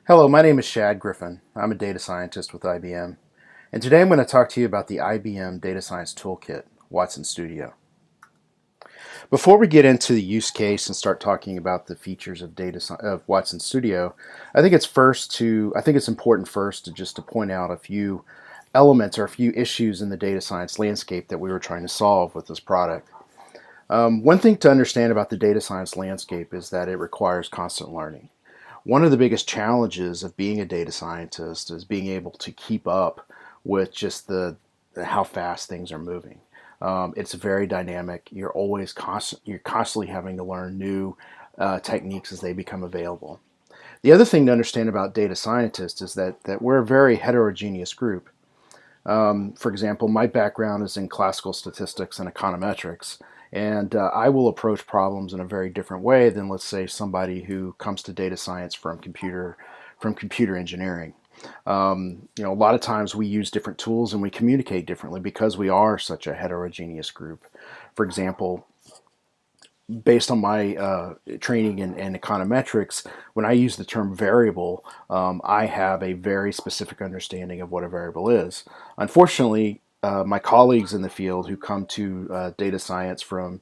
Hello, my name is Shad Griffin. I'm a data scientist with IBM, and today I'm going to talk to you about the IBM Data Science Toolkit, Watson Studio. Before we get into the use case and start talking about the features of Watson Studio, I think it's important first to point out a few elements or a few issues in the data science landscape that we were trying to solve with this product. One thing to understand about the data science landscape is that it requires constant learning. One of the biggest challenges of being a data scientist is being able to keep up with just the how fast things are moving. It's very dynamic. You're constantly having to learn new techniques as they become available. The other thing to understand about data scientists is that we're a very heterogeneous group. For example, my background is in classical statistics and econometrics, and I will approach problems in a very different way than, let's say, somebody who comes to data science from computer engineering. A lot of times we use different tools and we communicate differently because we are such a heterogeneous group. For example, based on my training in econometrics, when I use the term variable, I have a very specific understanding of what a variable is. Unfortunately, my colleagues in the field who come to data science from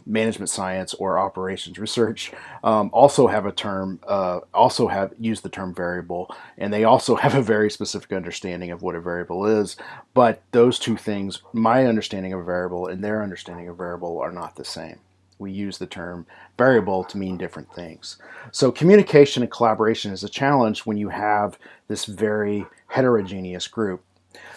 management science or operations research also have used the term variable, and they also have a very specific understanding of what a variable is. But those two things, my understanding of a variable and their understanding of a variable, are not the same. We use the term variable to mean different things. So communication and collaboration is a challenge when you have this very heterogeneous group.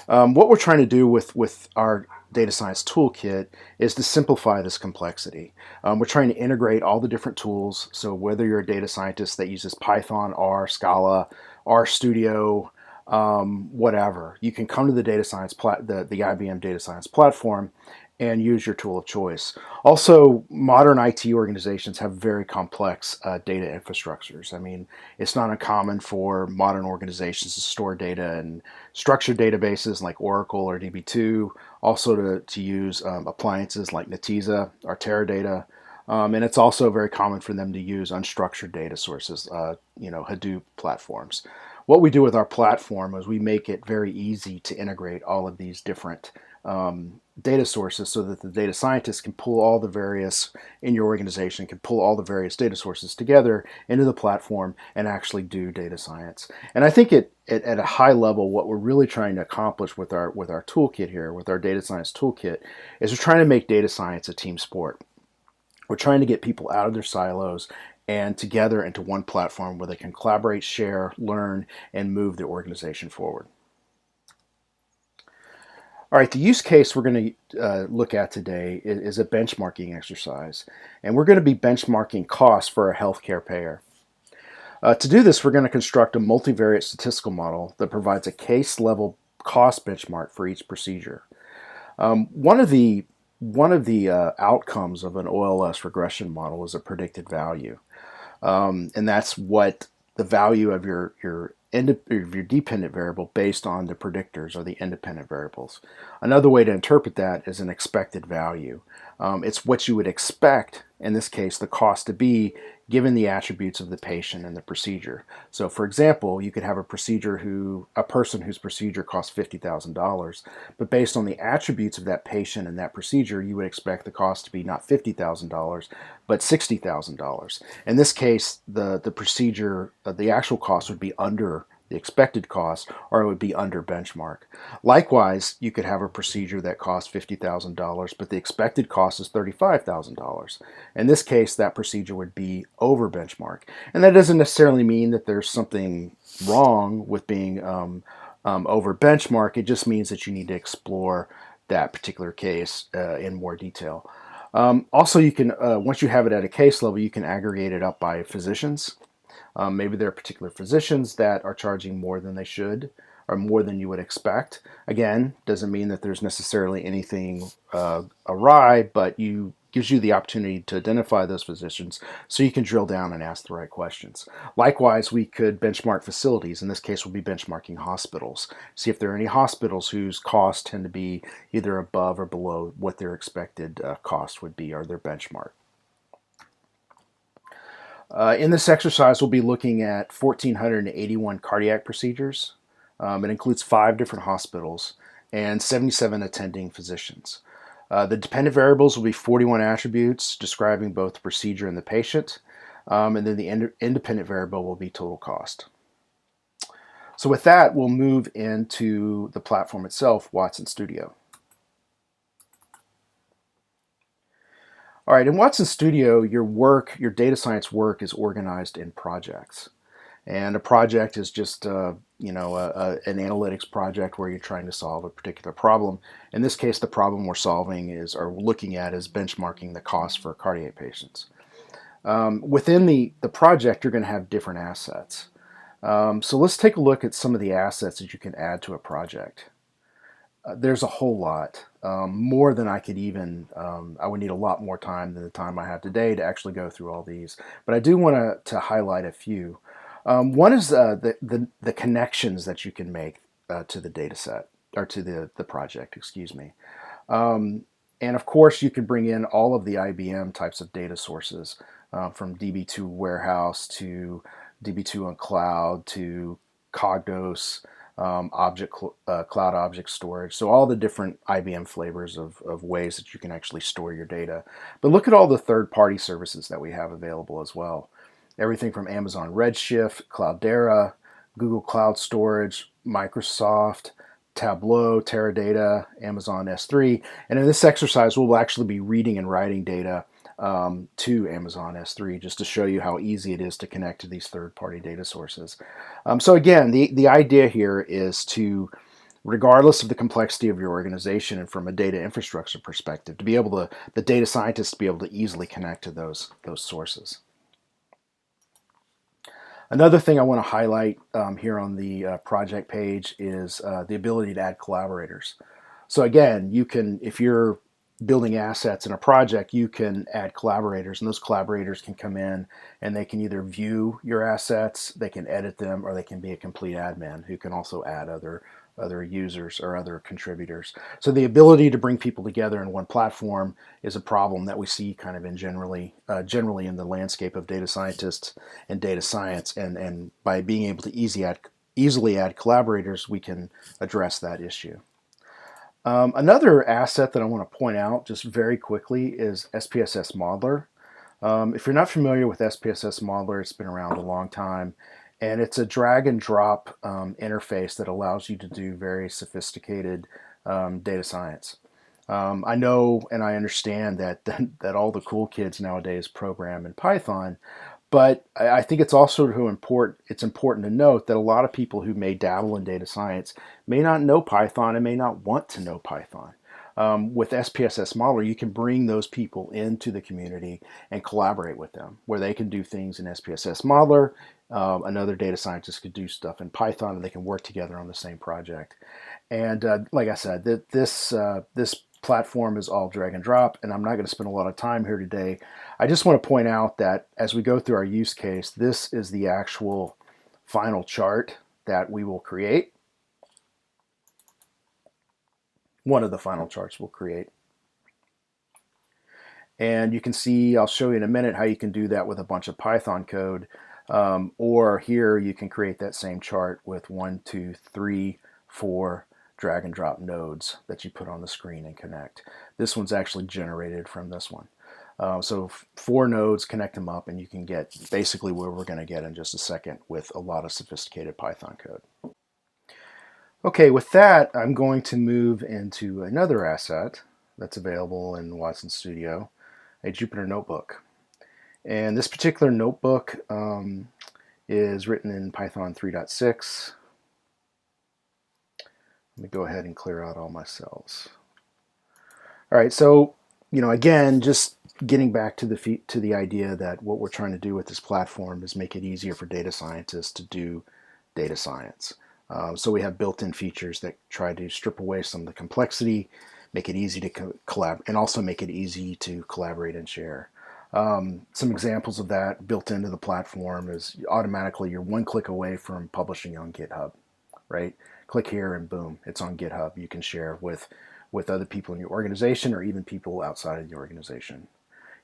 What we're trying to do with our data science toolkit is to simplify this complexity. We're trying to integrate all the different tools. So whether you're a data scientist that uses Python, R, Scala, RStudio, whatever, you can come to the IBM Data Science platform and use your tool of choice. Also, modern IT organizations have very complex data infrastructures. I mean, it's not uncommon for modern organizations to store data in structured databases like Oracle or DB2, also to use appliances like Netezza or Teradata. And it's also very common for them to use unstructured data sources, Hadoop platforms. What we do with our platform is we make it very easy to integrate all of these different data sources so that the data scientists can pull all the various in your organization can pull all the various data sources together into the platform and actually do data science. And I think at a high level, what we're really trying to accomplish with our toolkit here, with our data science toolkit, is we're trying to make data science a team sport. We're trying to get people out of their silos and together into one platform where they can collaborate, share, learn, and move their organization forward. All right, the use case we're going to look at today is a benchmarking exercise, and we're going to be benchmarking costs for a healthcare payer. To do this, we're going to construct a multivariate statistical model that provides a case-level cost benchmark for each procedure. One of the outcomes of an OLS regression model is a predicted value, and that's what the value of your dependent variable based on the predictors or the independent variables. Another way to interpret that is an expected value. It's what you would expect, in this case, the cost to be given the attributes of the patient and the procedure. So for example, you could have a person whose procedure costs $50,000, but based on the attributes of that patient and that procedure, you would expect the cost to be not $50,000, but $60,000. In this case, the actual cost would be under the expected cost, or it would be under benchmark. Likewise, you could have a procedure that costs $50,000, but the expected cost is $35,000. In this case, that procedure would be over benchmark. And that doesn't necessarily mean that there's something wrong with being over benchmark. It just means that you need to explore that particular case in more detail. Also, you can once you have it at a case level, you can aggregate it up by physicians. Maybe there are particular physicians that are charging more than they should or more than you would expect. Again, doesn't mean that there's necessarily anything awry, but gives you the opportunity to identify those physicians so you can drill down and ask the right questions. Likewise, we could benchmark facilities. In this case, we'll be benchmarking hospitals. See if there are any hospitals whose costs tend to be either above or below what their expected cost would be or their benchmark. In this exercise, we'll be looking at 1,481 cardiac procedures. It includes 5 different hospitals and 77 attending physicians. The dependent variables will be 41 attributes describing both the procedure and the patient, and then the independent variable will be total cost. So with that, we'll move into the platform itself, Watson Studio. All right, in Watson Studio, your data science work is organized in projects. And a project is just, an analytics project where you're trying to solve a particular problem. In this case, the problem we're solving or looking at is benchmarking the cost for cardiac patients. Within the project, you're going to have different assets. So let's take a look at some of the assets that you can add to a project. There's a whole lot, more than I could even, I would need a lot more time than the time I have today to actually go through all these. But I do want to highlight a few. One is the connections that you can make to the data set, or to the project, excuse me. And of course, you can bring in all of the IBM types of data sources, from DB2 Warehouse to DB2 on Cloud to Cognos, Cloud Object Storage. So all the different IBM flavors of ways that you can actually store your data. But look at all the third-party services that we have available as well. Everything from Amazon Redshift, Cloudera, Google Cloud Storage, Microsoft, Tableau, Teradata, Amazon S3. And in this exercise, we'll actually be reading and writing data to Amazon S3 just to show you how easy it is to connect to these third-party data sources. So again, the idea here is to, regardless of the complexity of your organization and from a data infrastructure perspective, to be able to, the data scientists to be able to easily connect to those sources. Another thing I want to highlight here on the project page is the ability to add collaborators. So again, you can, if you're building assets in a project, you can add collaborators, and those collaborators can come in and they can either view your assets, they can edit them, or they can be a complete admin who can also add other users or other contributors. So the ability to bring people together in one platform is a problem that we see kind of in generally in the landscape of data scientists and data science, and by being able to easily add collaborators, we can address that issue. Another asset that I want to point out just very quickly is SPSS Modeler. If you're not familiar with SPSS Modeler, it's been around a long time, and it's a drag and drop interface that allows you to do very sophisticated data science. I know and I understand that all the cool kids nowadays program in Python, but I think it's also important to note that a lot of people who may dabble in data science may not know Python and may not want to know Python. With SPSS Modeler, you can bring those people into the community and collaborate with them, where they can do things in SPSS Modeler. Another data scientist could do stuff in Python, and they can work together on the same project. And like I said, this platform is all drag and drop, and I'm not going to spend a lot of time here today. I just want to point out that as we go through our use case, this is the actual final chart that we will create. One of the final charts we'll create. And you can see, I'll show you in a minute how you can do that with a bunch of Python code. Or here you can create that same chart with 1, 2, 3, 4 drag and drop nodes that you put on the screen and connect. This one's actually generated from this one. So 4 nodes, connect them up, and you can get basically where we're going to get in just a second with a lot of sophisticated Python code. Okay, with that, I'm going to move into another asset that's available in Watson Studio, a Jupyter Notebook. And this particular notebook is written in Python 3.6. Let me go ahead and clear out all my cells. All right, so again, just getting back to the idea that what we're trying to do with this platform is make it easier for data scientists to do data science. So we have built-in features that try to strip away some of the complexity, make it easy to collaborate, and also make it easy to collaborate and share. Some examples of that built into the platform is automatically you're one click away from publishing on GitHub, right? Click here and boom, it's on GitHub. You can share with other people in your organization or even people outside of the organization.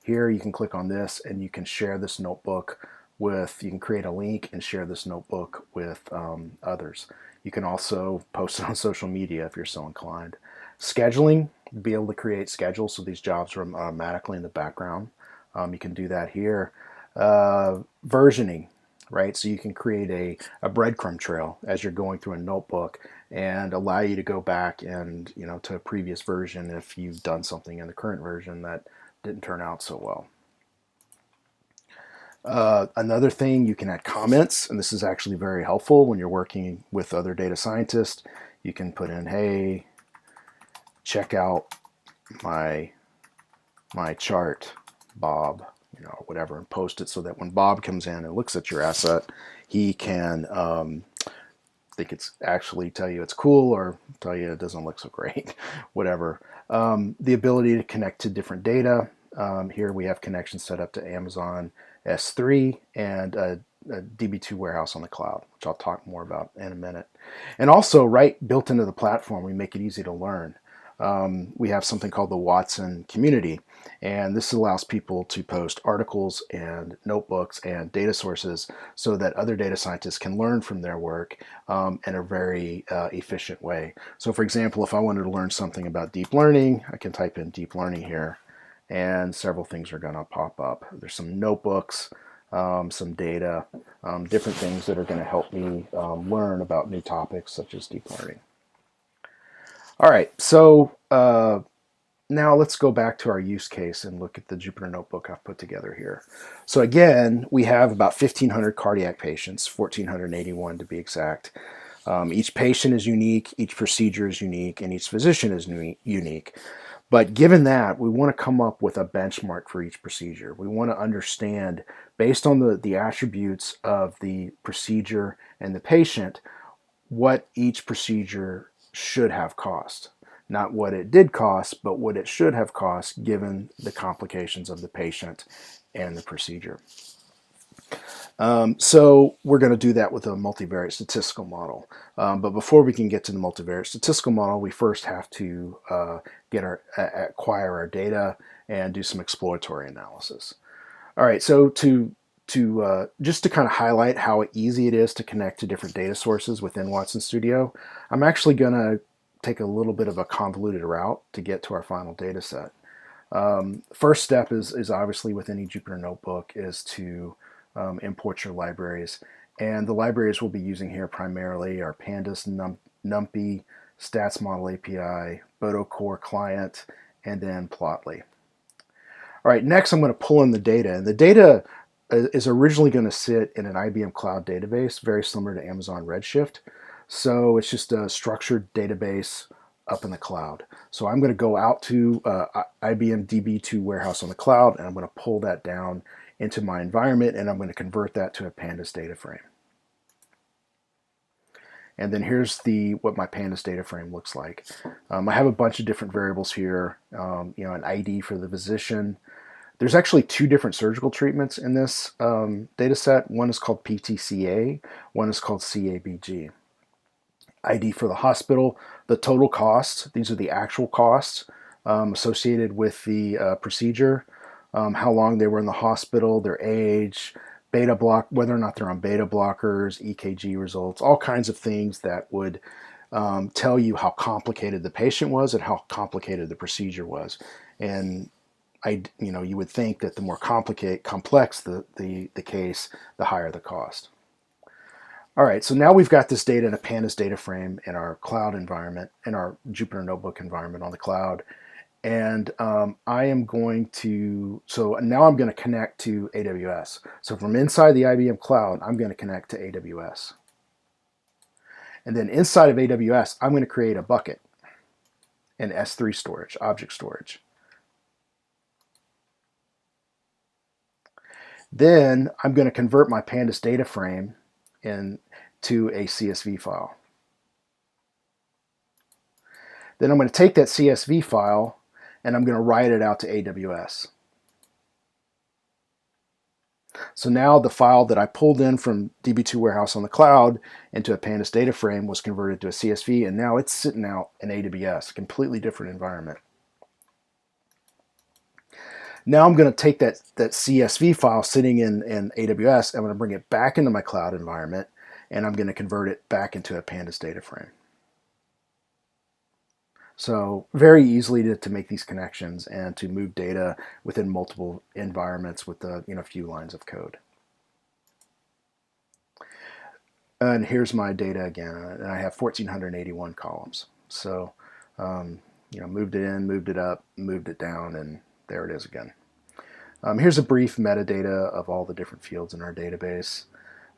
Here you can click on this and you can share this notebook you can create a link and share this notebook with others. You can also post it on social media if you're so inclined. Scheduling, be able to create schedules so these jobs run automatically in the background. You can do that here. Versioning, right? So you can create a breadcrumb trail as you're going through a notebook and allow you to go back and, to a previous version if you've done something in the current version that didn't turn out so well. Another thing, you can add comments, and this is actually very helpful when you're working with other data scientists. You can put in, hey, check out my chart, Bob, whatever, and post it so that when Bob comes in and looks at your asset, he can think it's actually tell you it's cool or tell you it doesn't look so great, whatever. The ability to connect to different data. Here we have connections set up to Amazon S3 and a DB2 warehouse on the cloud, which I'll talk more about in a minute. And also, right built into the platform, we make it easy to learn. We have something called the Watson community, and this allows people to post articles and notebooks and data sources so that other data scientists can learn from their work in a very efficient way. So for example, if I wanted to learn something about deep learning, I can type in deep learning here, and several things are going to pop up. There's some notebooks, some data, different things that are going to help me learn about new topics such as deep learning. All right, so now let's go back to our use case and look at the Jupyter Notebook I've put together here. So again, we have about 1,500 cardiac patients, 1,481 to be exact. Each patient is unique, each procedure is unique, and each physician is unique. But given that, we want to come up with a benchmark for each procedure. We want to understand, based on the attributes of the procedure and the patient, what each procedure should have cost. Not what it did cost, but what it should have cost given the complications of the patient and the procedure. So we're going to do that with a multivariate statistical model. But before we can get to the multivariate statistical model, we first have to acquire our data and do some exploratory analysis. All right, so just to kind of highlight how easy it is to connect to different data sources within Watson Studio, I'm actually going to take a little bit of a convoluted route to get to our final data set. First step is obviously with any Jupyter Notebook is to import your libraries. And the libraries we'll be using here primarily are Pandas, NumPy, Stats Model API, Boto Core Client, and then Plotly. All right, next I'm going to pull in the data. And the data is originally going to sit in an IBM Cloud database, very similar to Amazon Redshift. So it's just a structured database up in the cloud. So I'm going to go out to IBM DB2 warehouse on the cloud, and I'm going to pull that down into my environment, and I'm going to convert that to a Pandas data frame. And then here's what my Pandas data frame looks like. I have a bunch of different variables here, an ID for the physician. There's actually two different surgical treatments in this data set. One is called PTCA, one is called CABG. ID for the hospital, the total cost, these are the actual costs associated with the procedure, how long they were in the hospital, their age, whether or not they're on beta blockers, EKG results, all kinds of things that would tell you how complicated the patient was and how complicated the procedure was. And you would think that the more complex the case, the higher the cost. All right, so now we've got this data in a Pandas data frame in our cloud environment, in our Jupyter Notebook environment on the cloud. And so now I'm going to connect to AWS. So from inside the IBM Cloud, I'm going to connect to AWS. And then inside of AWS, I'm going to create a bucket in S3 storage, object storage. Then I'm going to convert my Pandas data frame into a CSV file. Then I'm going to take that CSV file and I'm going to write it out to AWS. So now the file that I pulled in from DB2 Warehouse on the cloud into a Pandas data frame was converted to a CSV, and now it's sitting out in AWS, a completely different environment. Now I'm going to take that CSV file sitting in AWS, I'm going to bring it back into my cloud environment, and I'm going to convert it back into a Pandas data frame. So very easily to make these connections and to move data within multiple environments with a few lines of code. And here's my data again, and I have 1,481 columns. So, moved it in, moved it up, moved it down, and there it is again. Here's a brief metadata of all the different fields in our database.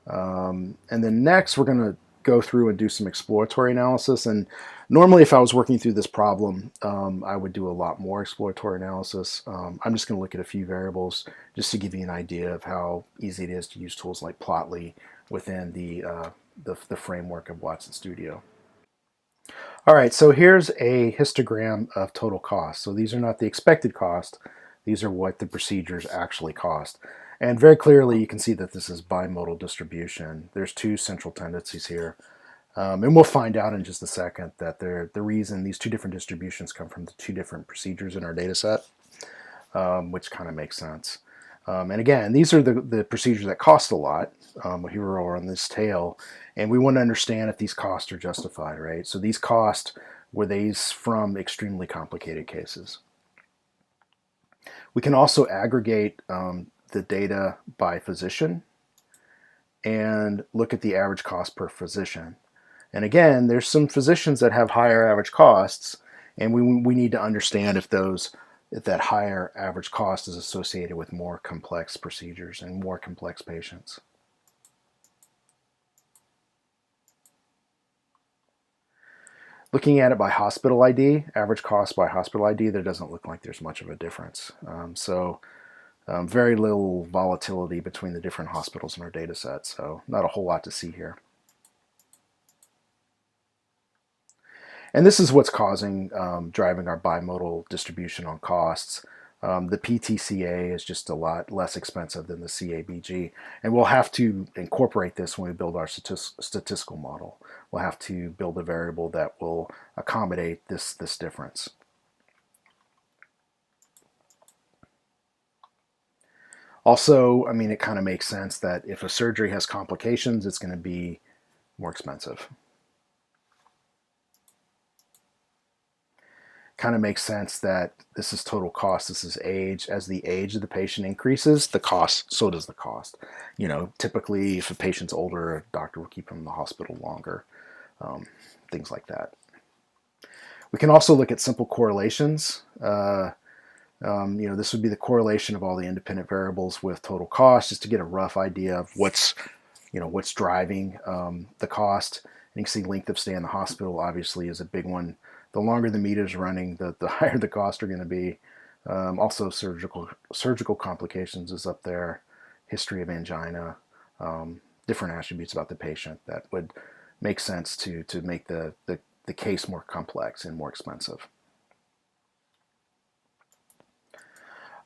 And then next, we're going to go through and do some exploratory analysis. And normally, if I was working through this problem, I would do a lot more exploratory analysis. I'm just going to look at a few variables just to give you an idea of how easy it is to use tools like Plotly within the framework of Watson Studio. All right, so here's a histogram of total cost. So these are not the expected cost. These are what the procedures actually cost. And very clearly, you can see that this is bimodal distribution. There's two central tendencies here. And we'll find out in just a second that the reason these two different distributions come from the two different procedures in our data set, which kind of makes sense. And again, these are the procedures that cost a lot. Here we're on this tail, and we want to understand if these costs are justified, right? So these costs, were these from extremely complicated cases? We can also aggregate the data by physician and look at the average cost per physician. And again, there's some physicians that have higher average costs, and we need to understand if that higher average cost is associated with more complex procedures and more complex patients. Looking at it by hospital ID, average cost by hospital ID, there doesn't look like there's much of a difference. Very little volatility between the different hospitals in our data set, so not a whole lot to see here. And this is what's driving our bimodal distribution on costs. The PTCA is just a lot less expensive than the CABG, and we'll have to incorporate this when we build our statistical model. We'll have to build a variable that will accommodate this difference. Also, I mean, it kind of makes sense that if a surgery has complications, it's going to be more expensive. Kind of makes sense that this is total cost, this is age. As the age of the patient increases, the cost, so does the cost. Typically, if a patient's older, a doctor will keep them in the hospital longer, things like that. We can also look at simple correlations. This would be the correlation of all the independent variables with total cost, just to get a rough idea of what's driving the cost. And you can see length of stay in the hospital obviously is a big one. The longer the meter's running, the higher the costs are going to be. Also, surgical complications is up there. History of angina, different attributes about the patient that would make sense to make the case more complex and more expensive.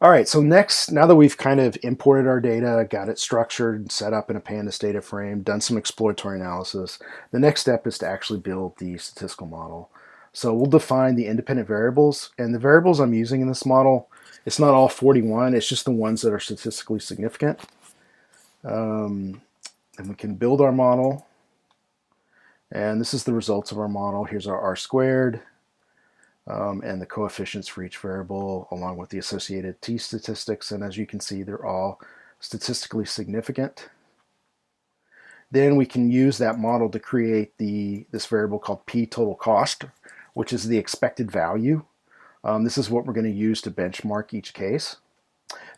All right, so next, now that we've kind of imported our data, got it structured, set up in a Pandas data frame, done some exploratory analysis, the next step is to actually build the statistical model. So we'll define the independent variables, and the variables I'm using in this model, it's not all 41, it's just the ones that are statistically significant. And we can build our model, and this is the results of our model. Here's our R squared, and the coefficients for each variable, along with the associated t statistics, and as you can see, they're all statistically significant. Then we can use that model to create this variable called p total cost, which is the expected value. This is what we're going to use to benchmark each case.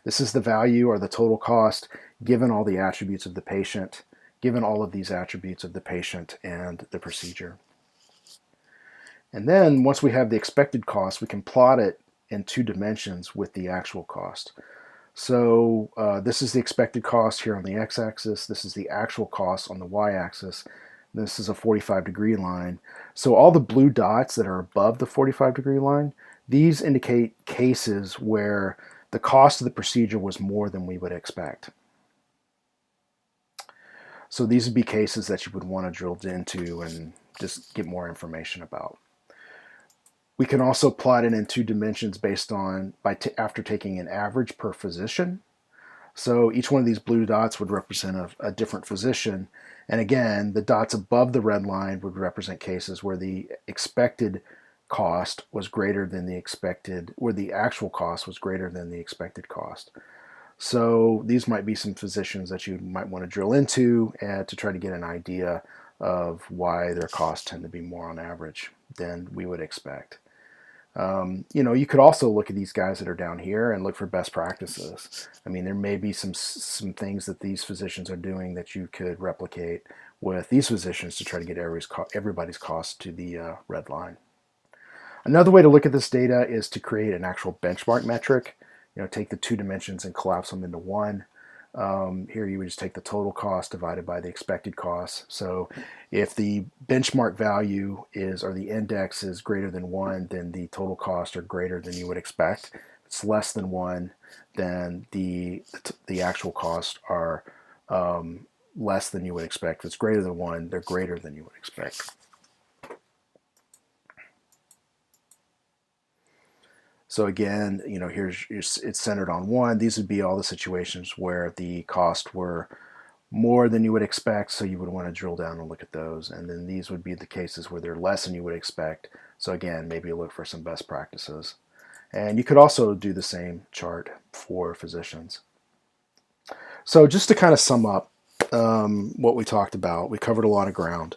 This is the value, or the total cost, given all the attributes of the patient, given all of these attributes of the patient and the procedure. And then once we have the expected cost, we can plot it in 2 dimensions with the actual cost. So this is the expected cost here on the x-axis. This is the actual cost on the y-axis. This is a 45-degree line. So all the blue dots that are above the 45-degree line, these indicate cases where the cost of the procedure was more than we would expect. So these would be cases that you would want to drill into and just get more information about. We can also plot it in 2 dimensions based on after taking an average per physician. So each one of these blue dots would represent a different physician. And again, the dots above the red line would represent cases where the expected cost was greater than the expected, where the actual cost was greater than the expected cost. So these might be some physicians that you might want to drill into to try to get an idea of why their costs tend to be more on average than we would expect. You could also look at these guys that are down here and look for best practices. I mean, there may be some things that these physicians are doing that you could replicate with these physicians to try to get everybody's cost to the red line. Another way to look at this data is to create an actual benchmark metric. Take the 2 dimensions and collapse them into one. Here you would just take the total cost divided by the expected cost. So if the benchmark value or the index is greater than 1, then the total costs are greater than you would expect. If it's less than 1, then the actual costs are less than you would expect. If it's greater than 1, they're greater than you would expect. So again, it's centered on 1. These would be all the situations where the costs were more than you would expect, so you would want to drill down and look at those. And then these would be the cases where they're less than you would expect. So again, maybe look for some best practices. And you could also do the same chart for physicians. So just to kind of sum up what we talked about, we covered a lot of ground.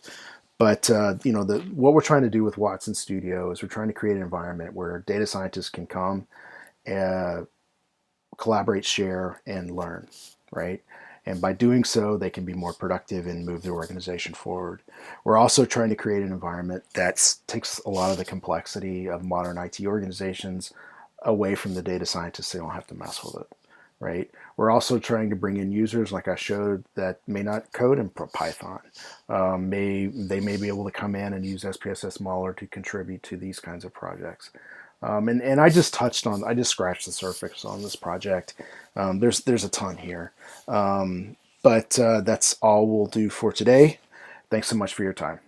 But what we're trying to do with Watson Studio is we're trying to create an environment where data scientists can come, collaborate, share, and learn, right? And by doing so, they can be more productive and move their organization forward. We're also trying to create an environment that takes a lot of the complexity of modern IT organizations away from the data scientists. They don't have to mess with it, right? We're also trying to bring in users, like I showed, that may not code in Python. They may be able to come in and use SPSS Modeler to contribute to these kinds of projects. And I just scratched the surface on this project. There's a ton here. But that's all we'll do for today. Thanks so much for your time.